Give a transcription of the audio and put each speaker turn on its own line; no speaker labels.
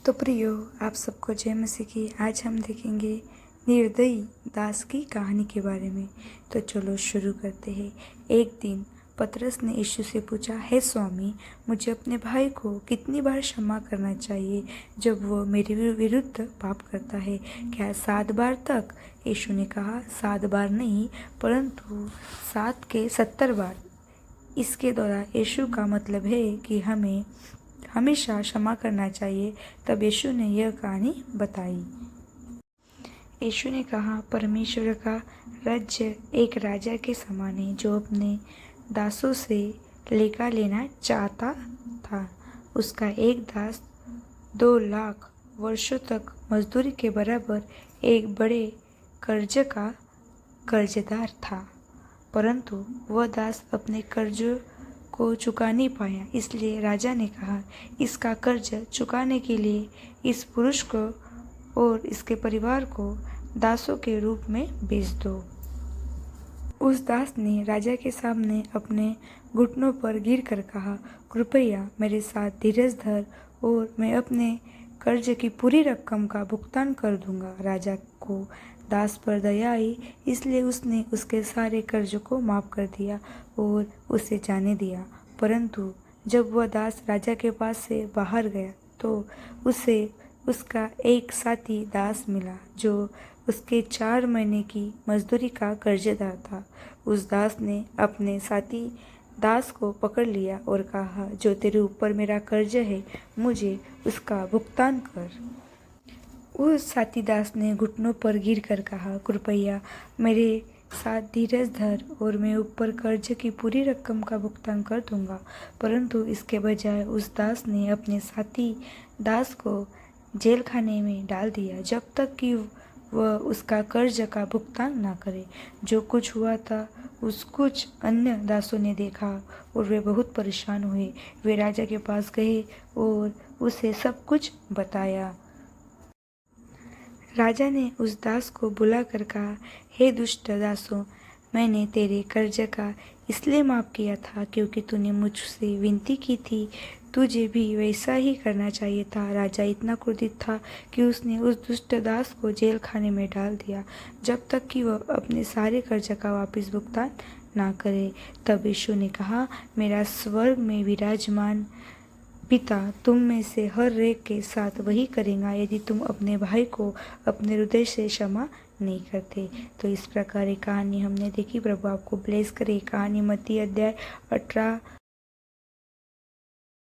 तो प्रियो, आप सबको जय मसीह की। आज हम देखेंगे निर्दयी दास की कहानी के बारे में। तो चलो शुरू करते हैं। एक दिन पतरस ने यीशु से पूछा, हे स्वामी, मुझे अपने भाई को कितनी बार क्षमा करना चाहिए जब वो मेरे विरुद्ध पाप करता है? क्या 7 बार तक? यीशु ने कहा, 7 बार नहीं, परंतु 7 के 70 बार। इसके द्वारा यीशु का मतलब है कि हमें हमेशा क्षमा करना चाहिए। तब यीशु ने यह कहानी बताई। यीशु ने कहा, परमेश्वर का राज्य एक राजा के समान है जो अपने दासों से लेखा लेना चाहता था। उसका एक दास 2 लाख वर्षों तक मजदूरी के बराबर एक बड़े कर्ज का कर्जदार था, परंतु वह दास अपने कर्ज को चुका नहीं पाया। इसलिए राजा ने कहा, इसका कर्ज चुकाने के लिए इस पुरुष को और इसके परिवार को दासों के रूप में बेच दो। उस दास ने राजा के सामने अपने घुटनों पर गिरकर कहा, कृपया मेरे साथ धीरज धर और मैं अपने कर्ज की पूरी रकम का भुगतान कर दूंगा। राजा को दास पर दया आई, इसलिए उसने उसके सारे कर्ज को माफ कर दिया और उसे जाने दिया। परंतु जब वह दास राजा के पास से बाहर गया तो उसे उसका एक साथी दास मिला जो उसके 4 महीने की मजदूरी का कर्जदार था। उस दास ने अपने साथी दास को पकड़ लिया और कहा, जो तेरे ऊपर मेरा कर्ज है, मुझे उसका भुगतान कर। उस साथी दास ने घुटनों पर गिरकर कहा, कृपया मेरे साथ धीरज धर और मैं ऊपर कर्ज की पूरी रकम का भुगतान कर दूंगा। परंतु इसके बजाय उस दास ने अपने साथी दास को जेल खाने में डाल दिया जब तक कि वह उसका कर्ज का भुगतान ना करे। जो कुछ हुआ था उस कुछ अन्य दासों ने देखा और वे बहुत परेशान हुए। वे राजा के पास गए और उसे सब कुछ बताया। राजा ने उस दास को बुलाकर कहा, हे दुष्ट दासों, मैंने तेरे कर्ज का इसलिए माफ़ किया था क्योंकि तूने मुझसे विनती की थी। तुझे भी वैसा ही करना चाहिए था। राजा इतना क्रोधित था कि उसने उस दुष्ट दास को जेल खाने में डाल दिया जब तक कि वह अपने सारे कर्ज का वापस भुगतान ना करे। तब यीशु ने कहा, मेरा स्वर्ग में विराजमान पिता तुम में से हर एक के साथ वही करेगा यदि तुम अपने भाई को अपने हृदय से क्षमा नहीं करते। तो इस प्रकार एक कहानी हमने देखी। प्रभु आपको ब्लेस करे। कहानी मत्ती अध्याय 18